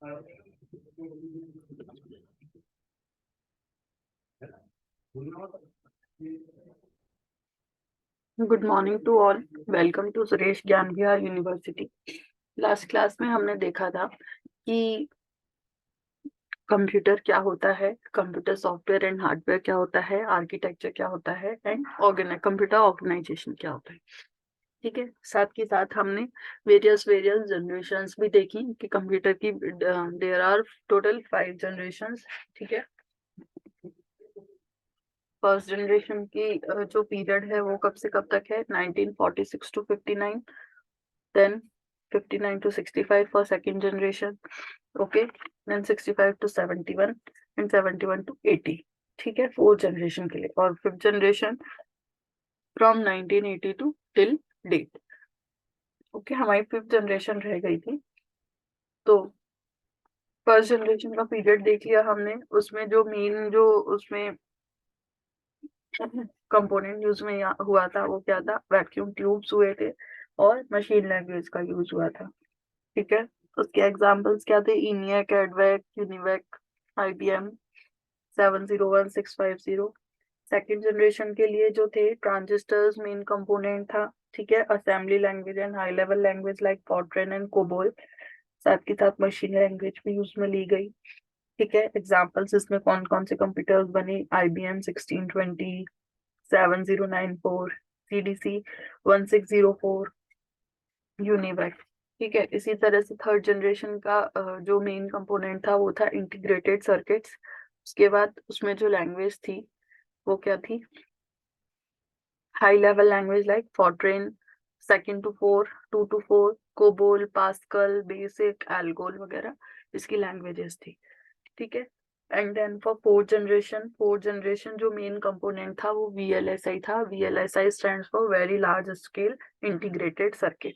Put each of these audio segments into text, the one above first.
Good morning to all. Welcome to Suresh Gyan Vihar university. Last class में हमने देखा था कि कंप्यूटर क्या होता है, कंप्यूटर सॉफ्टवेयर एंड हार्डवेयर क्या होता है, आर्किटेक्चर क्या होता है एंड कंप्यूटर ऑर्गेनाइजेशन क्या होता है। ठीक है, साथ के साथ हमने वेरियस वेरियस जनरेशंस भी देखी कि कंप्यूटर की देयर आर टोटल 5 जनरेशंस। ठीक है, फर्स्ट जनरेशन की जो पीरियड है वो कब से कब तक है, 1946 to 59, then 59 to 65 for second generation, okay, then 65 to 71 and 71 to 80। ठीक है, फोर्थ जनरेशन के लिए। और fifth generation from 1980 to till date. Okay, हमारी फिफ्थ जनरेशन रह गई थी। तो फर्स्ट जनरेशन का पीरियड देख लिया हमने, उसमें जो मेन जो उसमें कंपोनेंट यूज में हुआ था वो क्या था, वैक्यूम ट्यूब्स हुए थे और मशीन लैंग्वेज का यूज हुआ था। ठीक है, उसके एग्जाम्पल्स क्या थे, ENIAC, EDVAC, UNIVAC, IBM 701650। Second generation के लिए जो थे ट्रांजिस्टर्स मेन कंपोनेंट था। ठीक है, assembly language and high level language like Fortran and COBOL, साथ के साथ मशीन लैंग्वेज भी यूज में ली गई। ठीक है, एग्जाम्पल्स इसमें कौन कौन से कंप्यूटर्स बने, आईबीएम 1620, 7094, सीडीसी 1604, यूनिवेक। ठीक है, इसी तरह से थर्ड जनरेशन का जो मेन कंपोनेंट था वो था इंटीग्रेटेड सर्किट्स। उसके बाद उसमें जो लैंग्वेज थी वो क्या थी, high level language like Fortran, second to four, two two four, COBOL, Pascal, BASIC, ALGOL वगैरह इसकी लैंग्वेजेस थी। ठीक है, and then for fourth generation जो मेन कंपोनेंट था वो वीएलएसआई था। VLSI stands for very large scale integrated circuit.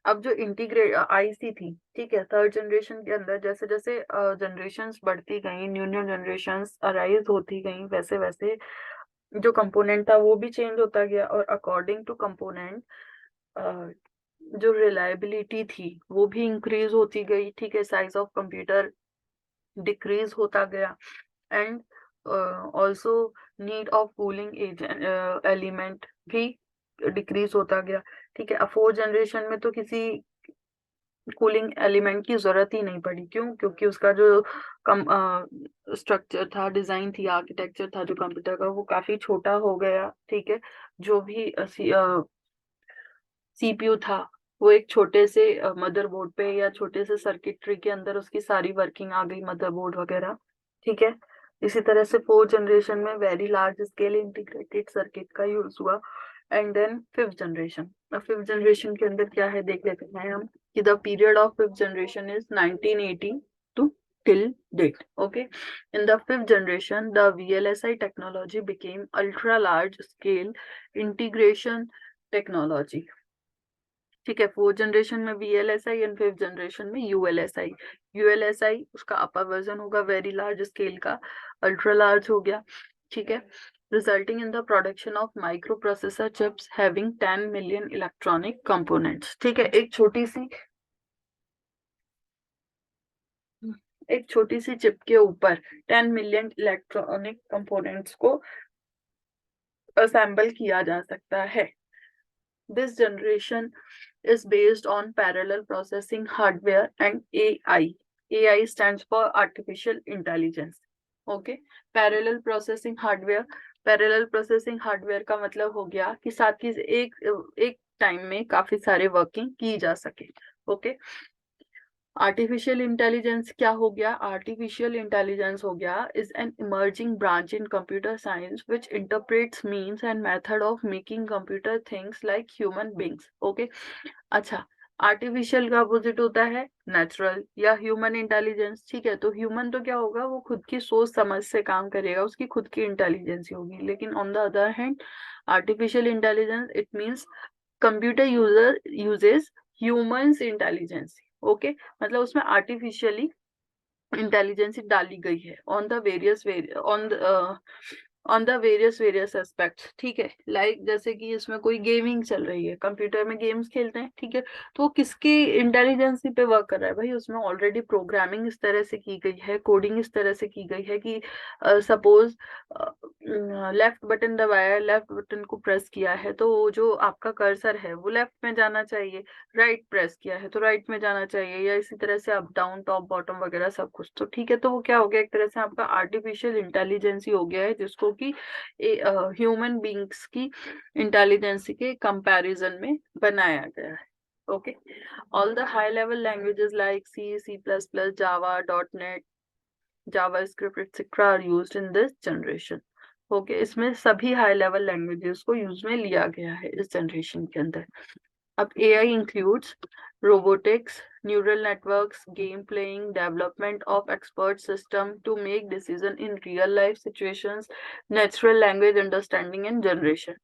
अब जो इंटीग्रेट आईसी थी, ठीक है, थर्ड जनरेशन के अंदर जैसे जैसे जनरेशन्स बढ़ती गई, न्यू न्यू जनरेशन्स अराइज होती गई, वैसे वैसे जो कंपोनेंट था वो भी चेंज होता गया। और अकॉर्डिंग टू कंपोनेंट जो रिलायबिलिटी थी वो भी इंक्रीज होती गई। ठीक है, साइज ऑफ कंप्यूटर डिक्रीज होता गया and also need of cooling element भी डिक्रीज होता गया। ठीक है, अब फोर्थ जनरेशन में तो किसी कूलिंग एलिमेंट की जरूरत ही नहीं पड़ी। क्यों? क्योंकि उसका जो कम स्ट्रक्चर था, डिजाइन थी, आर्किटेक्चर था जो कंप्यूटर का, वो काफी छोटा हो गया। ठीक है, जो भी सीपीयू था वो एक छोटे से मदरबोर्ड पे या छोटे से सर्किटरी के अंदर उसकी सारी वर्किंग आ गई, मदरबोर्ड वगैरह। ठीक है, इसी तरह से फोर्थ जनरेशन में very large scale integrated circuit का यूज हुआ। एंड देन फिफ्थ जनरेशन के अंदर क्या है देख लेते हैं हम कि the period of fifth generation is 1980 to till date। Okay, in the fifth generation the VLSI technology became ultra large scale integration technology। ठीक है, फोर्थ जनरेशन में वीएलएसआई एंड फिफ्थ जनरेशन में यूएलएसआई। यूएलएसआई उसका अपर version होगा very large scale का, ultra large हो गया। ठीक है, resulting in the production of micro processor chips having 10 million electronic components. ठीक है, एक छोटी सी चिप के ऊपर 10 मिलियन इलेक्ट्रॉनिक कंपोनेंट्स को असेंबल किया जा सकता है। This generation is based on parallel processing hardware and AI. AI stands for artificial intelligence. Okay, parallel processing hardware। Parallel processing hardware का मतलब हो गया कि साथ ही एक एक टाइम में काफी सारे वर्किंग की जा सके। ओके, आर्टिफिशियल इंटेलिजेंस क्या हो गया, आर्टिफिशियल इंटेलिजेंस हो गया is an emerging branch in computer science which interprets means and method of making computer things like human beings. Okay, अच्छा, आर्टिफिशियल का अपोजिट होता है नेचुरल या ह्यूमन इंटेलिजेंस। ठीक है, तो ह्यूमन तो क्या होगा, वो खुद की सोच समझ से काम करेगा, उसकी खुद की इंटेलिजेंस होगी। लेकिन on the other hand artificial intelligence it means computer user uses humans intelligence. Okay, मतलब उसमें आर्टिफिशियली इंटेलिजेंस डाली गई है on the various on on the various aspects, ठीक है। लाइक जैसे कि इसमें कोई गेमिंग चल रही है, कंप्यूटर में गेम्स खेलते हैं, ठीक है, तो वो किसकी इंटेलिजेंसी पे वर्क कर रहा है भाई? उसमें ऑलरेडी प्रोग्रामिंग इस तरह से की गई है, कोडिंग इस तरह से की गई है कि सपोज लेफ्ट बटन दबाया है, लेफ्ट बटन को प्रेस किया है तो वो जो आपका कर्सर है वो लेफ्ट में जाना चाहिए, राइट प्रेस किया है तो राइट में जाना चाहिए, या इसी तरह से अप डाउन टॉप बॉटम वगैरह सब कुछ। तो ठीक है, तो वो क्या हो गया, एक तरह से आपका आर्टिफिशियल इंटेलिजेंस हो गया है, जिसको कि ह्यूमन बींग्स की इंटेलिजेंस के कंपैरिजन में बनाया गया है। Okay, all the high level languages like C, C plus plus, Java, dot net, JavaScript etcetera are used in this generation. Okay, इसमें सभी हाई लेवल लैंग्वेजेस को यूज में लिया गया है इस जनरेशन के अंदर। अब AI includes robotics, neural networks, game playing, development of expert system to make decision in real life situations, natural language understanding and generation।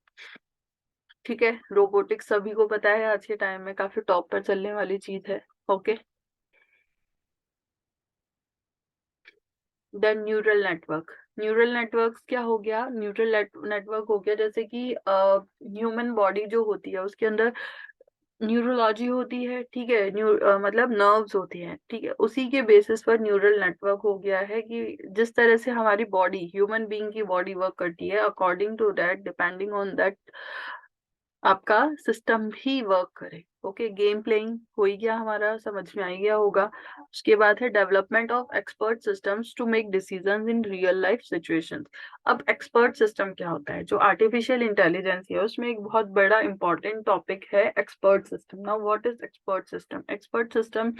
ठीक है, रोबोटिक्स सभी को पता है आज के टाइम में काफी टॉप पर चलने वाली चीज है। ओके, देन न्यूरल नेटवर्क क्या हो गया? न्यूरल नेटवर्क हो गया जैसे कि ह्यूमन बॉडी जो होती है उसके अंदर न्यूरोलॉजी होती है, ठीक है, मतलब नर्व्स होती हैं, ठीक है, उसी के बेसिस पर न्यूरल नेटवर्क हो गया है कि जिस तरह से हमारी बॉडी, ह्यूमन बीइंग की बॉडी वर्क करती है, according to that, depending on that, आपका सिस्टम भी वर्क करे। ओके, गेम प्लेइंग हो ही गया हमारा, समझ में आ ही गया होगा। उसके बाद है development of expert systems to make decisions in real life situations. अब एक्सपर्ट सिस्टम क्या होता है? जो आर्टिफिशियल इंटेलिजेंस है उसमें एक बहुत बड़ा इंपॉर्टेंट टॉपिक है expert system. Now what is expert system? Expert system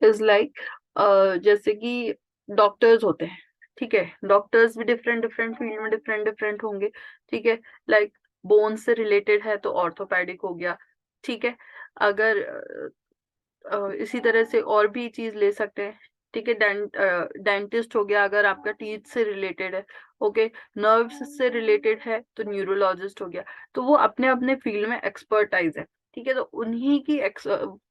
is like जैसे कि डॉक्टर्स होते हैं, ठीक है, डॉक्टर्स भी डिफरेंट डिफरेंट फील्ड में डिफरेंट डिफरेंट होंगे, ठीक है। लाइक बोन से रिलेटेड है तो ऑर्थोपेडिक हो गया, ठीक है। अगर इसी तरह से और भी चीज ले सकते हैं, ठीक है, डेंटिस्ट हो गया अगर आपका टीथ से रिलेटेड है। ओके, नर्व्स से रिलेटेड है तो न्यूरोलॉजिस्ट हो गया। तो वो अपने अपने फील्ड में एक्सपर्टाइज है, ठीक है, तो उन्हीं की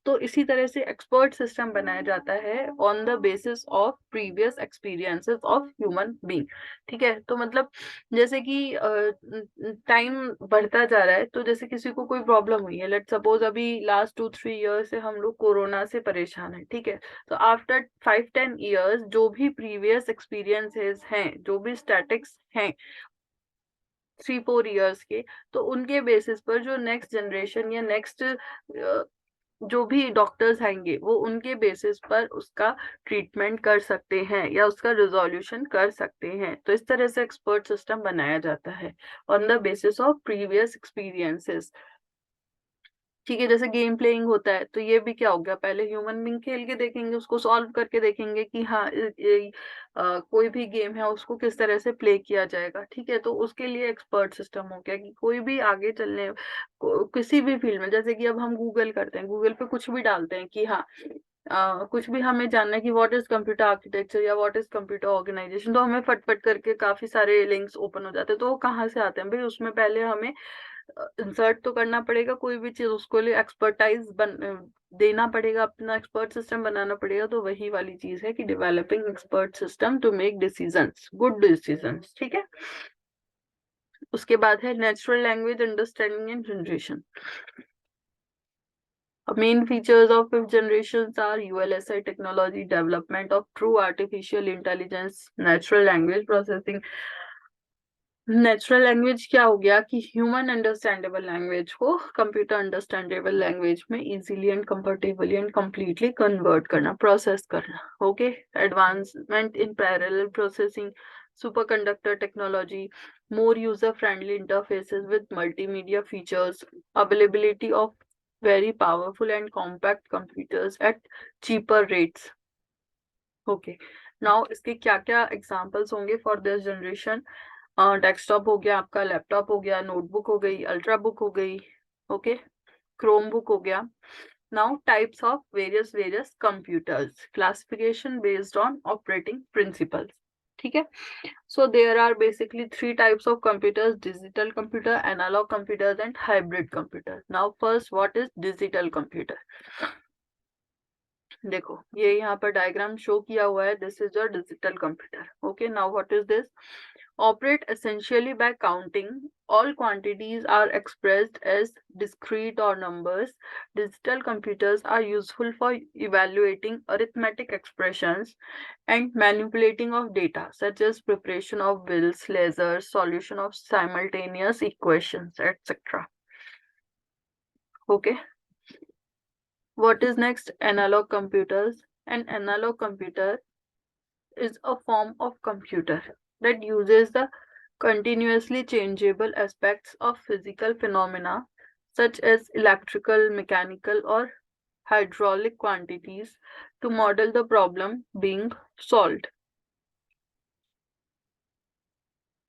तो इसी तरह से एक्सपर्ट सिस्टम बनाया जाता है on the basis of previous experiences of human being, ठीक है। तो मतलब जैसे कि टाइम बढ़ता जा रहा है, तो जैसे किसी को कोई प्रॉब्लम हुई है, लेट सपोज अभी लास्ट 2-3 ईयर से हम लोग कोरोना से परेशान है, ठीक है, तो आफ्टर 5-10 ईयर्स जो भी प्रीवियस एक्सपीरियंसेस हैं, जो भी स्टैटिक्स हैं 3-4 ईयर्स के, तो उनके बेसिस पर जो नेक्स्ट जनरेशन या नेक्स्ट जो भी डॉक्टर्स आएंगे वो उनके बेसिस पर उसका ट्रीटमेंट कर सकते हैं या उसका रिजोल्यूशन कर सकते हैं। तो इस तरह से एक्सपर्ट सिस्टम बनाया जाता है on the basis of previous experiences, ठीक है। जैसे गेम प्लेइंग होता है तो ये भी क्या हो गया, पहले ह्यूमन बीइंग खेल के देखेंगे, उसको सॉल्व करके देखेंगे कि हाँ कोई भी गेम है उसको किस तरह से प्ले किया जाएगा, ठीक है। तो उसके लिए एक्सपर्ट सिस्टम हो गया कि कोई भी आगे चलने किसी भी फील्ड में, जैसे कि अब हम गूगल करते हैं, गूगल पे कुछ भी डालते हैं कि हाँ कुछ भी हमें जानना है कि व्हाट इज कंप्यूटर आर्किटेक्चर या व्हाट इज कंप्यूटर ऑर्गेनाइजेशन, तो हमें फटफट करके काफी सारे लिंक्स ओपन हो जाते हैं। तो वो कहाँ से आते हैं भाई? उसमें पहले हमें इंसर्ट तो करना पड़ेगा कोई भी चीज, उसको लिए एक्सपर्टाइज देना पड़ेगा, अपना एक्सपर्ट सिस्टम बनाना पड़ेगा। तो वही वाली चीज है कि developing expert system to make decisions, good decisions, ठीक है। उसके बाद है natural language understanding and generation. Main features of fifth generations are ULSI technology, development of true artificial intelligence, natural language processing। Natural language क्या हो गया कि human understandable language को कंप्यूटर अंडरस्टैंडेबल लैंग्वेज में easily and comfortably and completely convert करना, process करना। Okay, advancement in parallel processing, super conductor technology, more user-friendly interfaces with multimedia features, availability of very powerful and compact computers at cheaper rates। Okay, now इसके क्या क्या examples होंगे for this generation? Desktop हो गया आपका, laptop हो गया, notebook हो गई, अल्ट्रा बुक हो गई, ओके, क्रोम बुक हो गया। Now types of various computers, classification based on operating principles, ठीक है। So there are basically 3 types of computers: digital computer, analog computers and hybrid computers। Now first, what is digital computer? देखो ये यहाँ पर diagram show किया हुआ है, this is a digital computer. Okay, now what is this? operate essentially by counting. All quantities are expressed as discrete or numbers. Digital computers are useful for evaluating arithmetic expressions and manipulating of data, such as preparation of bills, lasers, solution of simultaneous equations, etc. Okay. What is next? Analog computers. An analog computer is a form of computer that uses the continuously changeable aspects of physical phenomena such as electrical, mechanical, or hydraulic quantities to model the problem being solved.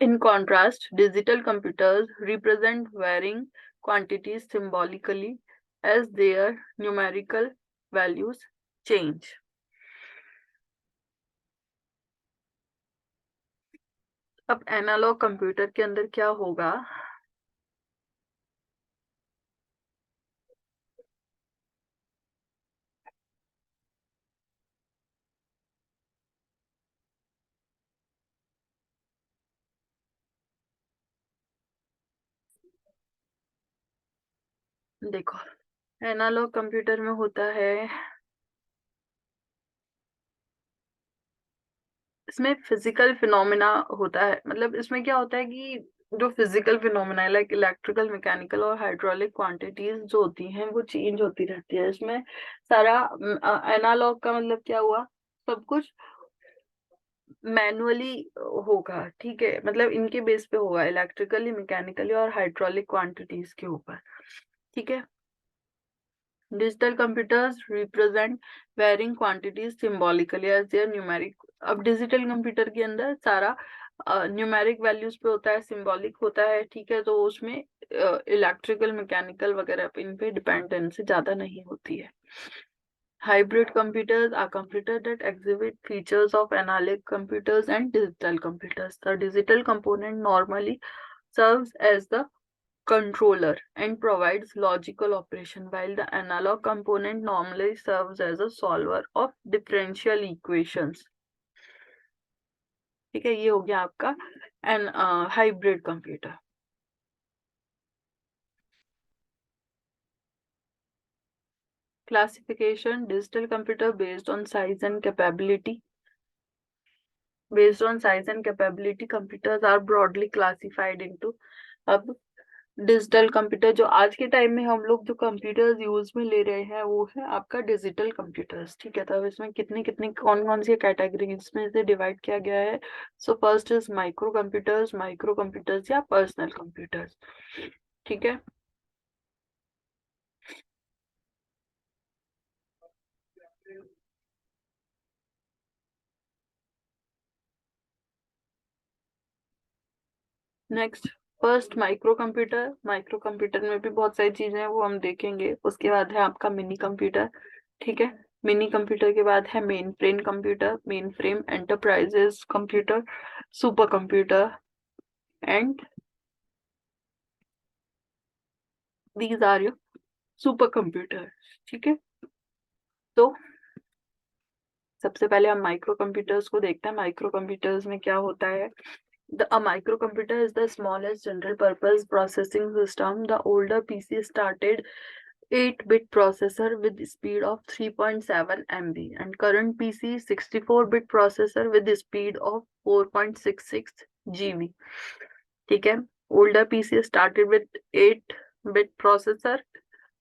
In contrast, digital computers represent varying quantities symbolically as their numerical values change. अब analogue computer के अंदर क्या होगा? देखो, analogue computer में होता है, इसमें फिजिकल फिनोमेना होता है। मतलब इसमें क्या होता है कि जो फिजिकल फिनोमेना है लाइक इलेक्ट्रिकल, मैकेनिकल और हाइड्रोलिक क्वांटिटीज जो होती हैं वो चेंज होती रहती है। इसमें सारा एनालॉग का मतलब क्या हुआ, सब कुछ मैनुअली होगा। ठीक है, मतलब इनके बेस पे होगा, इलेक्ट्रिकली, मैकेनिकली और हाइड्रोलिक क्वांटिटीज के ऊपर। ठीक है। Digital computers represent varying quantities symbolically as their numeric. अब डिजिटल कंप्यूटर के अंदर सारा न्यूमेरिक वैल्यूज पे होता है, सिंबॉलिक होता है। ठीक है, तो उसमें इलेक्ट्रिकल, मैकेनिकल वगैरह पे इन पे डिपेंडेंसी ज्यादा नहीं होती है। Hybrid computers are computers that exhibit features of analog computers and digital computers. The digital component normally serves as the controller and provides logical operation, while the analog component normally serves as a solver of differential equations. ठीक है, ये हो गया आपका hybrid computer. Classification: digital computer based on size and capability. Based on size and capability, computers are broadly classified into. अब digital computer जो आज के टाइम में हम लोग जो कंप्यूटर्स यूज में ले रहे हैं वो है आपका डिजिटल कंप्यूटर्स। ठीक है, तो अब इसमें कितनी कितनी कौन कौन सी कैटेगरीज में से डिवाइड किया गया है। So first is micro computers या पर्सनल कंप्यूटर्स। ठीक है, नेक्स्ट फर्स्ट माइक्रो कंप्यूटर में भी बहुत सारी चीजें हैं वो हम देखेंगे। उसके बाद है आपका मिनी कंप्यूटर। ठीक है, मिनी कंप्यूटर के बाद है mainframe computer, mainframe enterprises computer, super computer and these are your super computer. ठीक है, तो सबसे पहले हम माइक्रो कंप्यूटर्स को देखते हैं। माइक्रो कंप्यूटर्स में क्या होता है? A microcomputer is the smallest general purpose processing system. The older PC started 8-bit processor with speed of 3.7 MB and current PC 64-bit processor with speed of 4.66 GB. ठीक है, older PC started with 8-bit processor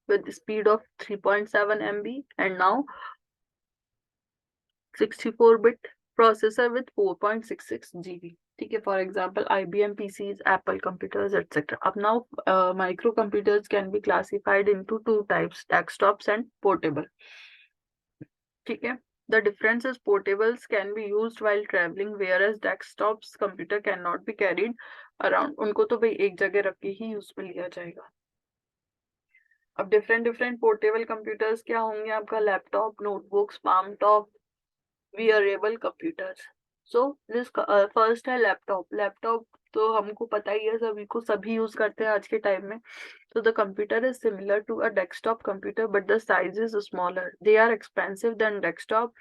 with speed of 3.7 MB and now 64-bit processor with 4.66 GB. ठीक है, for example, IBM PCs, Apple computers, etc. Up now, microcomputers can be classified into two types: desktops and portable. ठीक है, the difference is portables can be used while traveling, whereas desktops computer cannot be carried around. उनको तो भाई एक जगह रख के ही use में लिया जाएगा। अब डिफरेंट पोर्टेबल कंप्यूटर्स क्या होंगे? आपका laptop, notebooks, palm top, wearable computers. So this first है लैपटॉप। लैपटॉप तो हमको पता ही है, सभी यूज करते हैं आज के टाइम में। तो the computer is similar to a desktop computer but the size is smaller. They are expensive than desktop.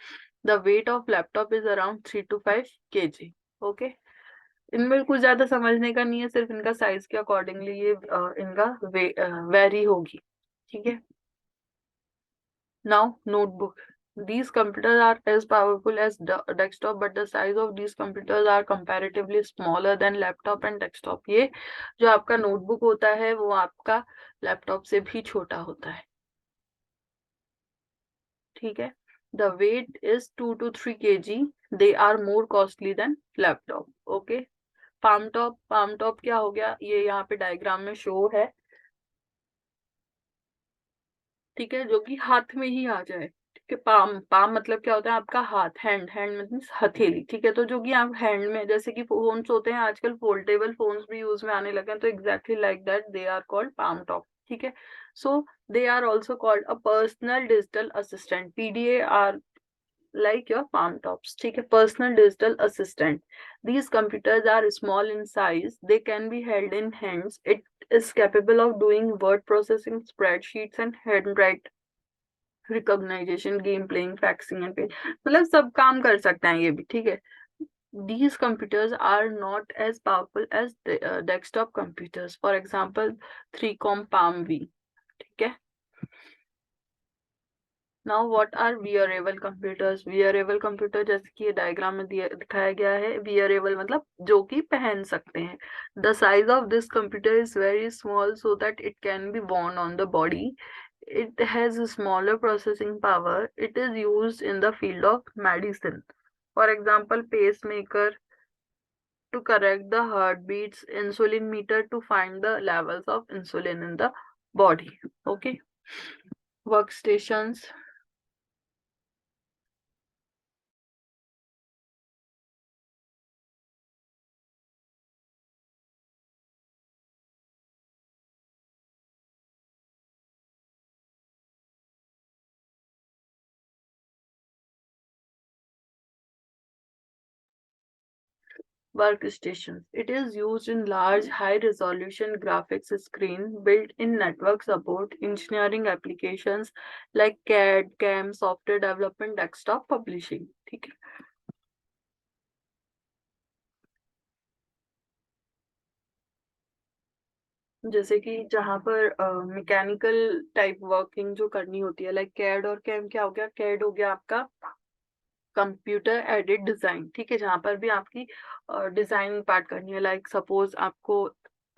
The weight of laptop is around 3 to 5 kg. Okay, इनमें कुछ ज्यादा समझने का नहीं है, सिर्फ इनका साइज के अकॉर्डिंगली ये इनका वेरी होगी, ठीक है। Now, notebook. These computers are as powerful as desktop, but the size of these computers are comparatively smaller than laptop and desktop. ये जो आपका नोटबुक होता है वो आपका लैपटॉप से भी छोटा होता है, ठीक है। The weight is 2 to 3 kg. They are more costly than laptop. Okay. palm top क्या हो गया, ये यहाँ पे डायग्राम में शो है, ठीक है, जो कि हाथ में ही आ जाए, ठीक है। पाम पाम मतलब क्या होता है, आपका हाथ, हैंड, हैंड मीन्स हथेली, ठीक है। तो जो कि आप हैंड में, जैसे कि फोन्स होते हैं आजकल, फोल्डेबल फोन्स भी यूज में आने लगे हैं, तो exactly like that they are called palm top, ठीक है। So they are also called a personal digital assistant, PDA are like your palm tops, ठीक है, personal digital assistant. These computers are small in size, they can be held in hands, it is capable of doing word processing, spreadsheets and handwrite recognition, game playing, faxing and pay, मतलब सब काम कर सकते हैं ये भी, ठीक है। These computers are not as powerful as desktop computers, for example 3Com Palm V, ठीक है। Now what are wearable computers, wearable computer जैसे कि ये डायग्राम में दिखाया गया है, वियरेबल मतलब जो कि पहन सकते हैं। The size of this computer is very small so that it can be worn on the body, it has a smaller processing power, it is used in the field of medicine, for example pacemaker to correct the heartbeats, insulin meter to find the levels of insulin in the body, okay। Workstations, workstation. It is used in large, high-resolution graphics screen built in network support, engineering applications like CAD, CAM, software development, desktop publishing. ठीक है। जैसे कि जहाँ पर mechanical type working जो करनी होती है, लाइक कैड और कैम, क्या हो गया, कैड हो गया आपका कंप्यूटर एडेड डिजाइन, ठीक है, जहाँ पर भी आपकी डिजाइनिंग पार्ट करनी है, लाइक सपोज आपको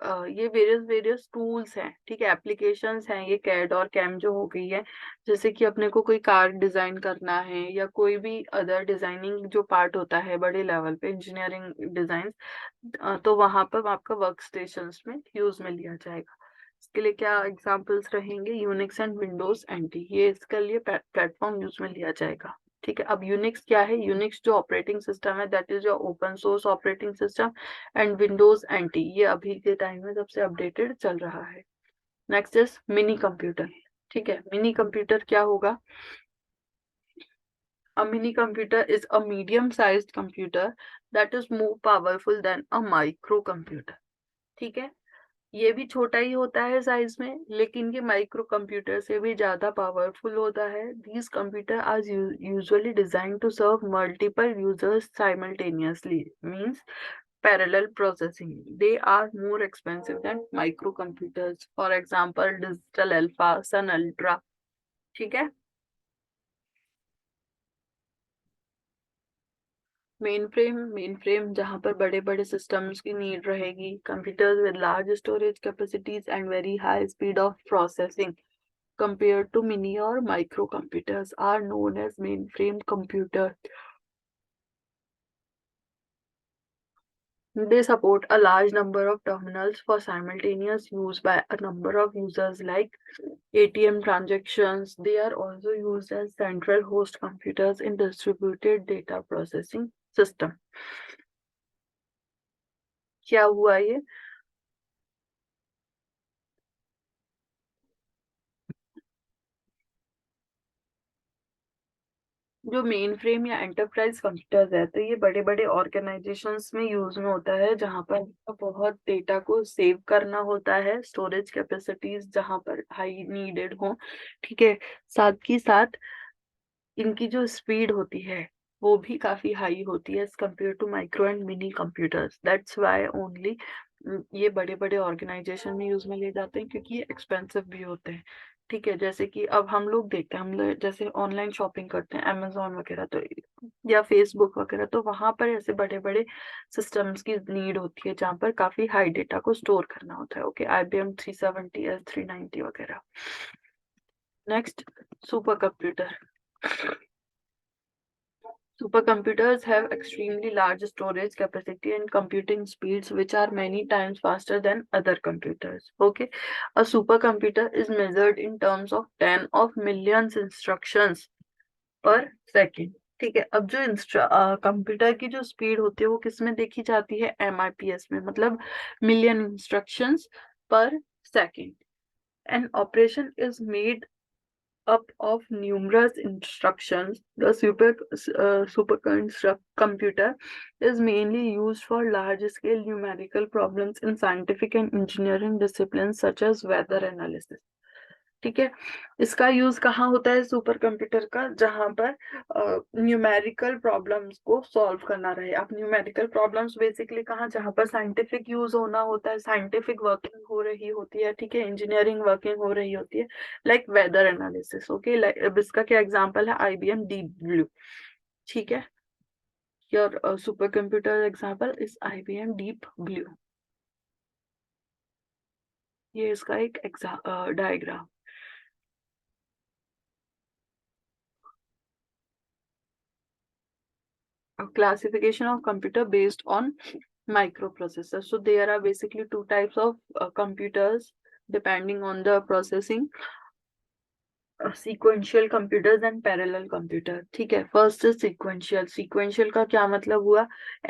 ये वेरियस वेरियस टूल्स हैं, ठीक है, एप्लीकेशंस हैं, ये कैड और कैम जो हो गई है। जैसे कि अपने को कोई कार डिजाइन करना है या कोई भी अदर डिजाइनिंग जो पार्ट होता है बड़े लेवल पे, इंजीनियरिंग डिजाइन, तो वहां पर आपका वर्क स्टेशंस में यूज में लिया जाएगा। इसके लिए क्या एग्जांपल्स रहेंगे, यूनिक्स एंड विंडोज एंटी, ये इसके लिए प्लेटफॉर्म यूज में लिया जाएगा, ठीक है। अब यूनिक्स क्या है, यूनिक्स जो ऑपरेटिंग सिस्टम है that is your open source operating system, and Windows anti ये अभी के टाइम में सबसे अपडेटेड चल रहा है। नेक्स्ट इज मिनी कंप्यूटर, ठीक है। मिनी कंप्यूटर क्या होगा, a mini computer is a medium sized computer that is more powerful than a micro computer, ठीक है। ये भी छोटा ही होता है साइज में, लेकिन ये माइक्रो कंप्यूटर से भी ज्यादा पावरफुल होता है। These computer are usually design to serve multiple users simultaneously, means parallel processing. They are more expensive than microcomputers, for example digital alpha, sun ultra, ठीक है। मेन फ्रेम जहाँ पर बड़े बड़े सिस्टम्स की नीड रहेगी, computers with large storage capacities and very high speed of processing compared to mini or micro computers are known as mainframe computers. They support a large number of terminals for simultaneous use by a number of users like ATM transactions. They are also used as central host computers in distributed data processing system. क्या हुआ ये, जो main frame या enterprise computers है, तो ये बड़े बड़े ऑर्गेनाइजेशंस में यूज में होता है, जहाँ पर बहुत डेटा को सेव करना होता है, स्टोरेज कैपेसिटीज जहाँ पर हाई नीडेड हो, ठीक है। साथ ही साथ इनकी जो स्पीड होती है, वो भी काफी हाई होती है as compare to micro and mini computers. That's why only ये बड़े बड़े ऑर्गेनाइजेशन में यूज में लिए जाते हैं, क्योंकि ये एक्सपेंसिव भी होते हैं। ठीक है, जैसे कि अब हम लोग देखते हैं, हम लोग जैसे ऑनलाइन शॉपिंग करते हैं अमेजोन वगैरह, तो या फेसबुक वगैरह, तो वहां पर ऐसे बड़े बड़े सिस्टम्स की नीड होती है जहाँ पर काफी हाई डेटा को स्टोर करना होता है। ओके, IBM 370 S390 वगैरह। Next, super computer. Supercomputers have extremely large storage capacity and computing speeds which are many times faster than other computers. Okay, a supercomputer is measured in terms of 10 of millions instructions per second. ठीक है, अब जो computer की जो speed होती है वो किस में देखी जाती है? MIPS में, मतलब मिलियन इंस्ट्रक्शंस पर second. An operation is made up of numerous instructions. The supercomputer is mainly used for large-scale numerical problems in scientific and engineering disciplines such as weather analysis. ठीक है, इसका यूज कहाँ होता है super computer का? जहां पर न्यूमेरिकल प्रॉब्लम्स को सॉल्व करना रहे। अब न्यूमेरिकल प्रॉब्लम्स बेसिकली कहाँ, जहां पर साइंटिफिक यूज होना होता है, साइंटिफिक वर्किंग हो रही होती है, ठीक है, इंजीनियरिंग वर्किंग हो रही होती है, लाइक वेदर एनालिसिस। ओके, अब इसका क्या एग्जाम्पल है? IBM deep blue. ठीक है, your super computer example is IBM deep blue. ये इसका एक diagram. A classification of computer based on microprocessor. So there are basically two types of computers depending on the processing. Sequential computers and parallel computer. ठीक है, first is sequential. Sequential का क्या मतलब हुआ?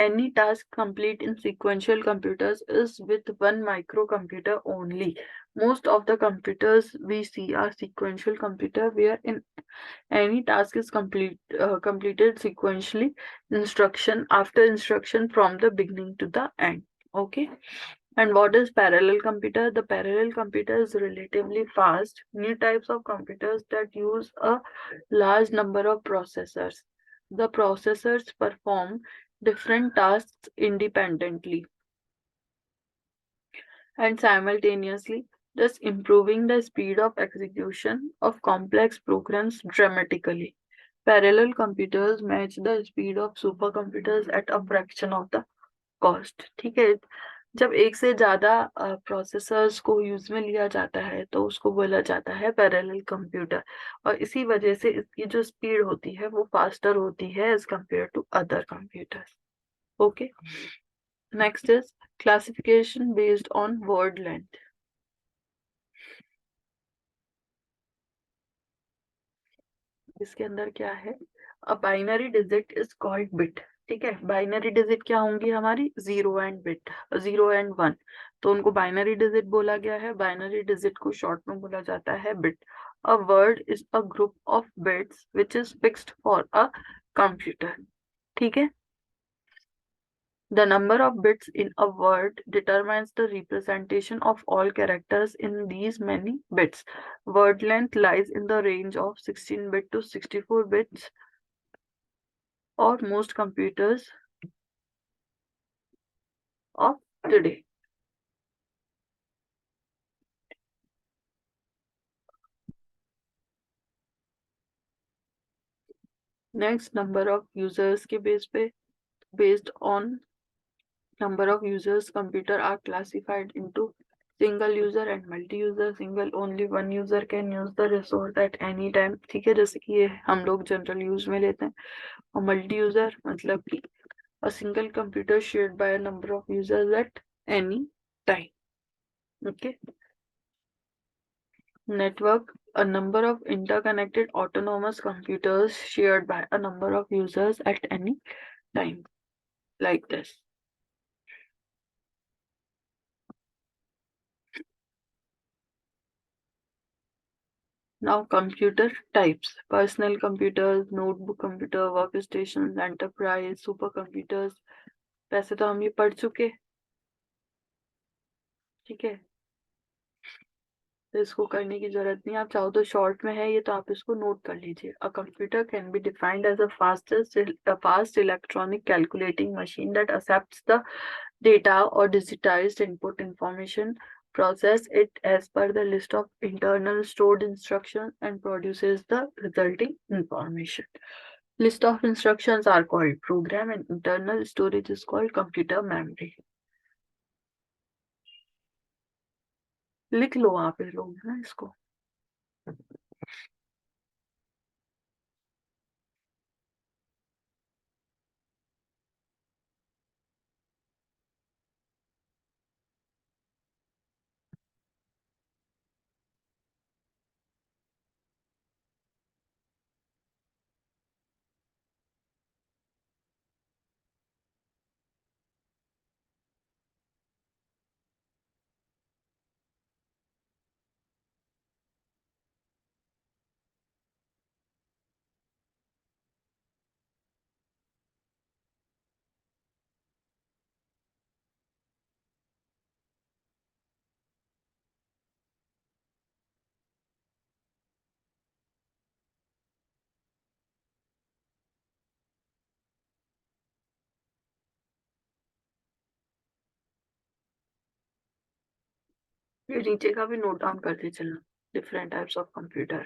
Any task complete in sequential computers is with one microcomputer only. Most of the computers we see are sequential computer where in any task is completed sequentially, instruction after instruction from the beginning to the end. Okay. And what is parallel computer? The parallel computer is relatively fast. New types of computers that use a large number of processors. The processors perform different tasks independently and simultaneously, thus improving the speed of execution of complex programs dramatically. Parallel computers match the speed of supercomputers at a fraction of the cost. ठीक है, जब एक से ज्यादा processors को use में लिया जाता है तो उसको बोला जाता है पैरेलल कंप्यूटर, और इसी वजह से इसकी जो स्पीड होती है वो फास्टर होती है as compare to other computers. Okay, next is classification based on word length. इसके अंदर क्या है? A binary digit is called bit. ठीक है, बाइनरी डिजिट क्या होंगी हमारी? Zero and bit, zero and one, तो उनको बाइनरी डिजिट बोला गया है। बाइनरी डिजिट को शॉर्ट में बोला जाता है bit. A word is a group of bits which is fixed for a computer. ठीक है, the number of bits in a word determines the representation of all characters in these many bits. Word length lies in the range of 16 bit to 64 bits or most computers of today. Next, number of users के base पे, based on number of users, computer are classified into single user and multi-user. Single, only one user can use the resource at any time. ठीक है, जैसे कि ये हम लोग general use में लेते हैं। और मल्टी यूजर मतलब कि a single computer shared by a number of users at any time. Okay. Network, a number of interconnected autonomous computers shared by a number of users at any time, like this. Now, computer types: personal computers, notebook computer, workstations, enterprise, supercomputers. वैसे तो हम ये पढ़ चुके, ठीक है। तो इसको करने की जरूरत नहीं, आप चाहो तो शॉर्ट में है ये, तो आप इसको नोट कर लीजिए। A computer can be defined as fast electronic calculating machine that accepts the data or digitized input information, process it as per the list of internal stored instructions and produces the resulting information. List of instructions are called program and internal storage is called computer memory. लिख लो आप ये लोग ना इसको। ये नीचे का भी नोट डाउन करते चलना, डिफरेंट टाइप्स ऑफ कंप्यूटर।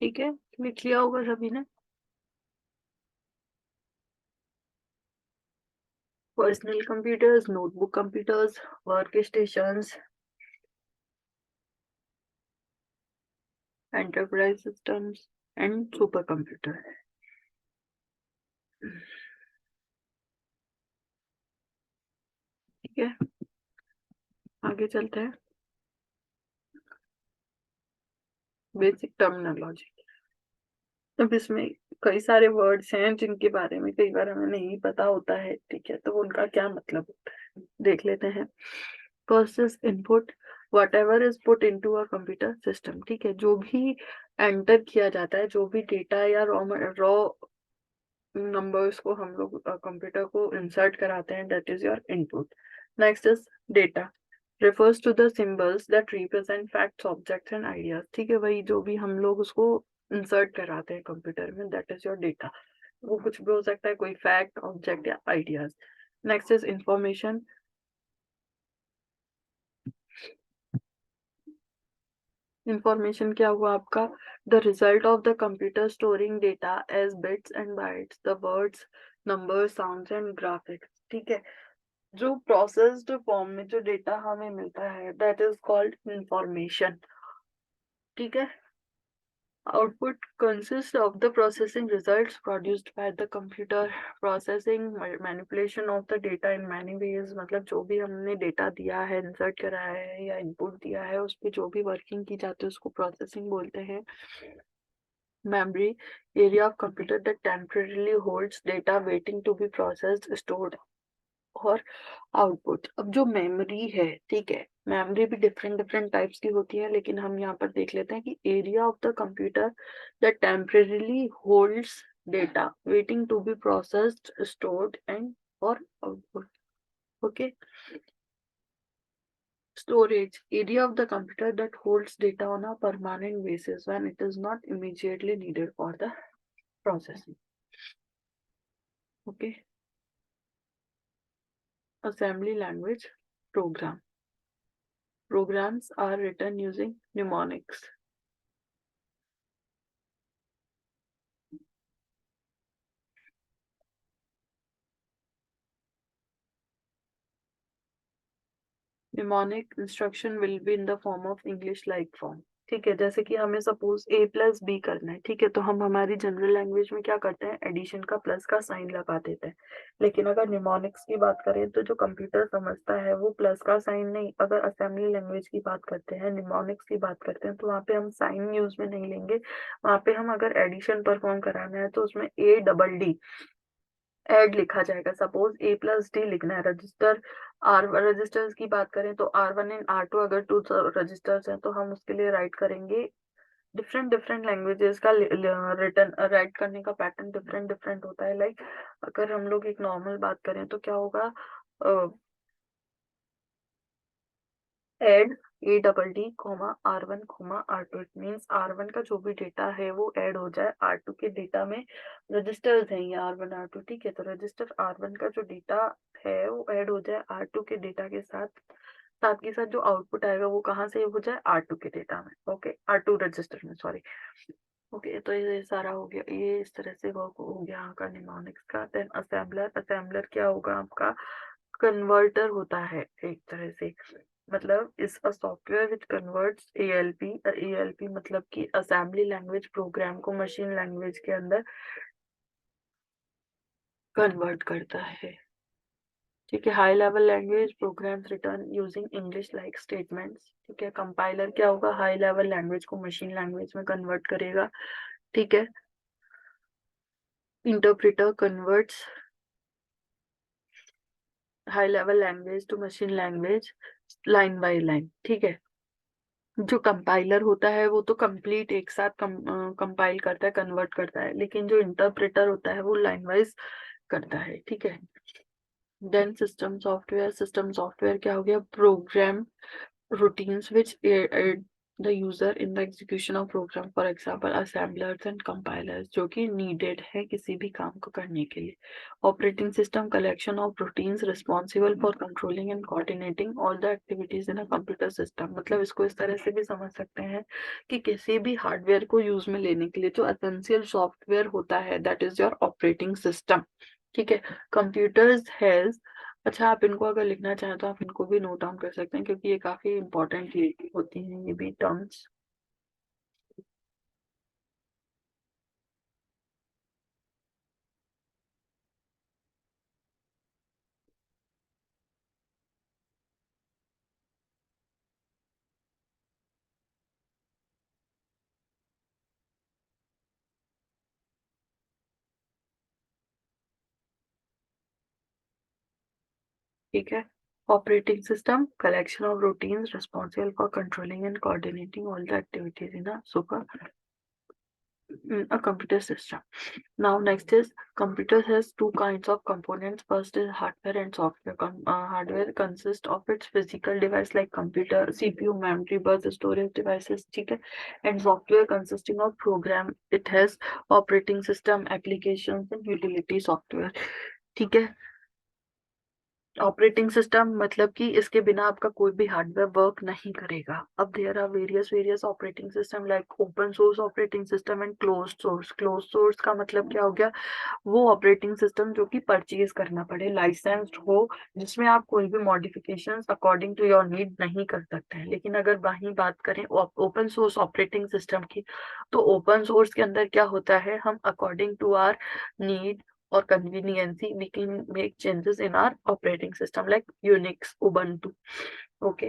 ठीक है, लिख लिया होगा सभी ने। Personal computers, notebook computers, work stations, enterprise systems and super computer. ठीक है, आगे चलते हैं। Basic terminology. अब इसमें कई सारे वर्ड्स हैं जिनके बारे में कई बार हमें नहीं पता होता है, ठीक है, तो उनका क्या मतलब होता है देख लेते हैं। First is input, whatever is put into a computer system. ठीक है, जो भी एंटर किया जाता है, जो भी डेटा या रॉ नंबर्स को हम लोग कंप्यूटर को इंसर्ट कराते हैं, that is your input. Next is data, refers to the symbols that represent facts, objects and ideas। ठीक है, वही जो भी हम लोग उसको इंसर्ट कराते हैं कंप्यूटर में, दैट इज योर डेटा। वो कुछ भी हो सकता है, कोई फैक्ट, ऑब्जेक्ट या ideas. Next is information. Information क्या हुआ आपका, the result of the computer storing data as bits and bytes, the words, numbers, sounds and graphics. ठीक है, जो प्रोसेस्ड फॉर्म में जो डेटा हमें मिलता है, दैट इज कॉल्ड इंफॉर्मेशन। ठीक है, output consists of the processing results produced by the computer, processing manipulation of the data in many ways। मतलब जो भी हमने डेटा दिया है, इंसर्ट कराया है या इनपुट दिया है, उस पे जो भी वर्किंग की जाती है उसको प्रोसेसिंग बोलते हैं। memory, area of computer that temporarily holds data waiting to be processed, stored और आउटपुट। अब जो मेमोरी है, ठीक है, मेमोरी भी डिफरेंट डिफरेंट टाइप्स की होती है, लेकिन हम यहाँ पर देख लेते हैं कि area of the computer that temporarily holds data waiting to be processed, stored and और output. Okay, storage, area of the computer that holds data on a permanent basis when it is not immediately needed for the processing. Okay, assembly language program. Programs are written using mnemonics. Mnemonic instruction will be in the form of English like form. ठीक है, जैसे कि हमें suppose a plus B करना है, ठीक है, तो हम हमारी जनरल लैंग्वेज में क्या करते हैं, एडिशन का प्लस का साइन लगा देते हैं। लेकिन अगर निमोनिक्स की बात करें तो जो कंप्यूटर समझता है वो प्लस का साइन नहीं, अगर असेंबली लैंग्वेज की बात करते हैं, निमोनिक्स की बात करते हैं, तो वहाँ पे हम साइन यूज में नहीं लेंगे। वहाँ पे हम अगर एडिशन परफॉर्म कराना है तो उसमें ए डबल डी एड लिखा जाएगा। सपोज ए प्लस डी लिखना है, रजिस्टर आर रजिस्टर्स की बात करें तो R1 एंड R2 अगर टू रजिस्टर्स हैं तो हम उसके लिए राइट करेंगे। डिफरेंट डिफरेंट लैंग्वेजेस का रिटर्न राइट करने का पैटर्न डिफरेंट डिफरेंट होता है। लाइक अगर हम लोग एक नॉर्मल बात करें तो क्या होगा, add A double D comma R1 comma R2। It means R1 का जो भी डेटा है वो ऐड हो जाए R2 के डेटा में। रजिस्टर्स हैं ये R1 R2, ठीक है, तो रजिस्टर R1 का जो डेटा है वो ऐड हो जाए R2 के डेटा के साथ, साथ के साथ जो आउटपुट आएगा वो कहाँ से हो जाए, R2 के डेटा में। ओके, R2 रजिस्टर में, सॉरी। ओके, तो ये सारा हो गया, ये इस तरह से वर्क हो गया आपका निमोनिक्स का। देन असेंबलर, असेंबलर क्या होगा आपका, कन्वर्टर होता है एक तरह से, मतलब इस a software which converts ALP, ALP मतलब कि असेंबली लैंग्वेज प्रोग्राम को मशीन लैंग्वेज के अंदर कन्वर्ट करता है। ठीक है, high level language programs written using English like statements. ठीक है, कंपाइलर क्या होगा, हाई लेवल लैंग्वेज को मशीन लैंग्वेज में कन्वर्ट करेगा। ठीक है, interpreter converts high level language to machine language line by line. ठीक है, जो कंपाइलर होता है वो तो कंप्लीट एक साथ कंपाइल करता है, कन्वर्ट करता है, लेकिन जो इंटरप्रेटर होता है वो लाइन वाइज करता है। ठीक है, then system software, system software क्या हो गया, program routines which aid the user in the execution of program, for example assemblers and compilers, जो कि needed है किसी भी काम को करने के लिए। operating system collection of routines responsible for controlling and coordinating all the activities in a computer system। मतलब इसको इस तरह से भी समझ सकते हैं कि किसी भी हार्डवेयर को यूज में लेने के लिए जो एसेंशियल सॉफ्टवेयर होता है that is your operating system. ठीक है, कंप्यूटर्स हैज, अच्छा आप इनको अगर लिखना चाहें तो आप इनको भी नोट डाउन कर सकते हैं क्योंकि ये काफी इंपॉर्टेंट होती हैं ये भी टर्म्स। ठीक है, operating system collection of routines responsible for controlling and coordinating all the activities in a super a computer system. Now next is computers has two kinds of components. First is hardware and software. Hardware consists of its physical device like computer, CPU, memory, bus, storage devices. ठीक है, and software consisting of program. It has operating system, applications and utility software. ठीक है, operating system मतलब कि इसके बिना आपका कोई भी हार्डवेयर वर्क नहीं करेगा। अब there are various various operating system like open source operating system and closed source. Closed source का मतलब क्या हो गया, वो ऑपरेटिंग सिस्टम जो कि परचेज करना पड़े, लाइसेंस्ड हो, जिसमें आप कोई भी modifications according to your need नहीं कर सकते हैं। लेकिन अगर वहीं बात करें ओपन सोर्स ऑपरेटिंग सिस्टम की, तो ओपन सोर्स के अंदर क्या होता है, हम according to our need or conveniency, we can make changes in our operating system like Unix, Ubuntu. Okay,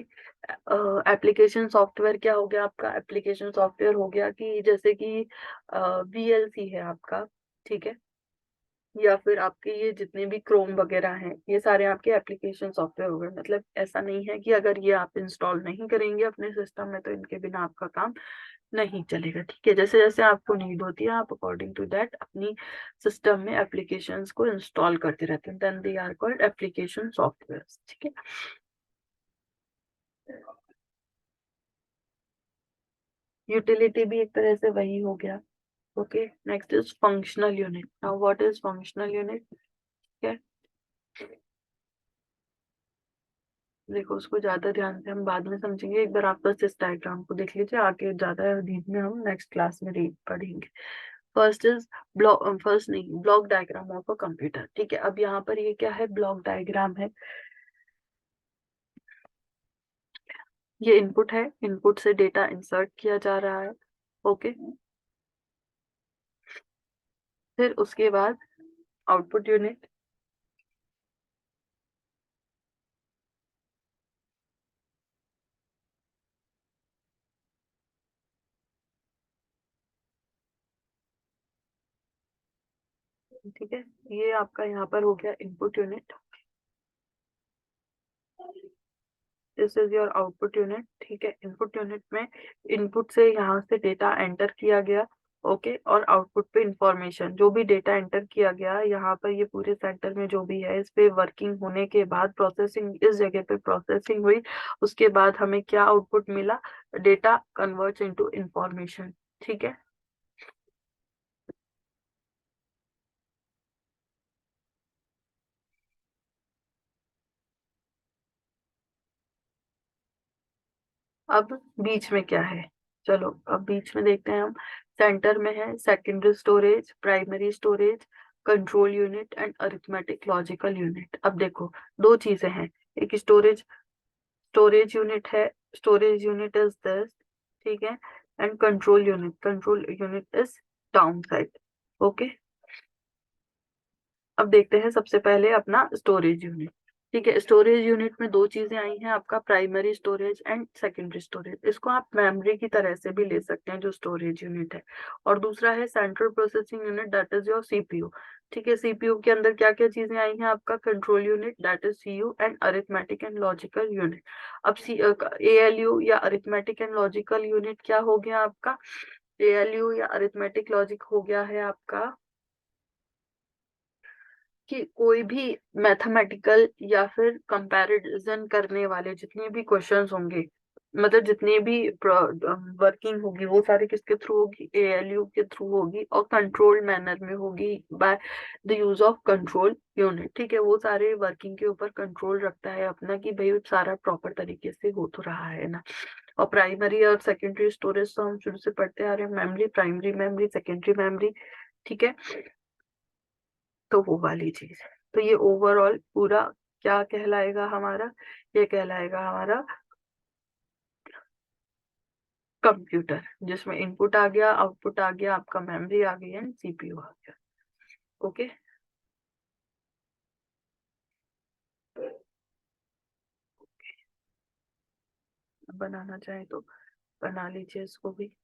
application software क्या हो गया आपका? एप्लीकेशन सॉफ्टवेयर हो गया कि जैसे कि वीएलसी है आपका, ठीक है, या फिर आपके ये जितने भी क्रोम वगैरह हैं, ये सारे आपके एप्लीकेशन सॉफ्टवेयर हो गए। मतलब ऐसा नहीं है कि अगर ये आप इंस्टॉल नहीं करेंगे अपने सिस्टम में तो इनके बिना आपका काम नहीं चलेगा, ठीक है। जैसे जैसे आपको नीड होती है आप अकॉर्डिंग टू दैट अपनी सिस्टम में एप्लीकेशंस को इंस्टॉल करते रहते हैं, then they are called application software, ठीक है। यूटिलिटी भी एक तरह से वही हो गया। Okay, next is functional unit. Now what is functional unit? ठीक है, देखो उसको ज्यादा ध्यान से हम बाद में समझेंगे, एक बार आप बस इस डायग्राम को देख लीजिए, आगे ज्यादा डीप में हम नेक्स्ट क्लास में रीड पढ़ेंगे। फर्स्ट इज ब्लॉक, फर्स्ट नहीं, block diagram of a computer, ठीक है। अब यहाँ पर ये क्या है? ब्लॉक डायग्राम है। ये इनपुट है, इनपुट से डेटा इंसर्ट किया जा रहा है, ओके। फिर उसके बाद आउटपुट यूनिट, ठीक है, ये आपका यहाँ पर हो गया input unit, this is your output unit, ठीक है। इनपुट यूनिट में इनपुट से यहाँ से डेटा एंटर किया गया, ओके, और आउटपुट पे इंफॉर्मेशन, जो भी डेटा एंटर किया गया यहाँ पर, ये पूरे सेंटर में जो भी है इस पे वर्किंग होने के बाद प्रोसेसिंग, इस जगह पे प्रोसेसिंग हुई, उसके बाद हमें क्या आउटपुट मिला? डेटा कन्वर्ट्स इनटू इंफॉर्मेशन, ठीक है। अब बीच में क्या है? चलो अब बीच में देखते हैं हम। सेंटर में है secondary storage, primary storage, control unit and arithmetic logical unit. अब देखो दो चीजें हैं, एक स्टोरेज, स्टोरेज यूनिट है, स्टोरेज यूनिट इज दिस, ठीक है, and control unit is down side, okay. अब देखते हैं सबसे पहले अपना स्टोरेज यूनिट, ठीक है। स्टोरेज यूनिट में दो चीजें आई हैं आपका, primary storage and secondary storage. इसको आप मेमोरी की तरह से भी ले सकते हैं जो स्टोरेज यूनिट है। और दूसरा है central processing unit, that is your CPU, ठीक है। सीपीयू के अंदर क्या क्या चीजें आई हैं आपका? Control unit, that is CU, and arithmetic and logical unit. अब एएलयू या अरिथमेटिक एंड लॉजिकल यूनिट क्या हो गया आपका? एएलयू या अरिथमेटिक लॉजिक हो गया है आपका कि कोई भी मैथमेटिकल या फिर कंपैरिजन करने वाले जितने भी क्वेश्चंस होंगे, मतलब जितने भी वर्किंग होगी वो सारी किसके थ्रू होगी? एएलयू के थ्रू होगी, और कंट्रोल्ड मैनर में होगी by the use of control unit, ठीक है। वो सारे वर्किंग के ऊपर कंट्रोल रखता है अपना कि भाई सारा प्रॉपर तरीके से हो तो रहा है ना। और प्राइमरी और सेकेंडरी स्टोरेज तो हम शुरू से पढ़ते आ रहे हैं, memory, primary memory, secondary memory, ठीक है। तो वो वाली चीज है। तो ये ओवरऑल पूरा क्या कहलाएगा हमारा? ये कहलाएगा हमारा कंप्यूटर, जिसमें इनपुट आ गया, आउटपुट आ गया, आपका मेमोरी आ गई एंड सीपीयू आ गया, ओके। बनाना चाहे तो बना लीजिए इसको भी।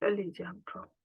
कर लीजिए आप ड्रॉ।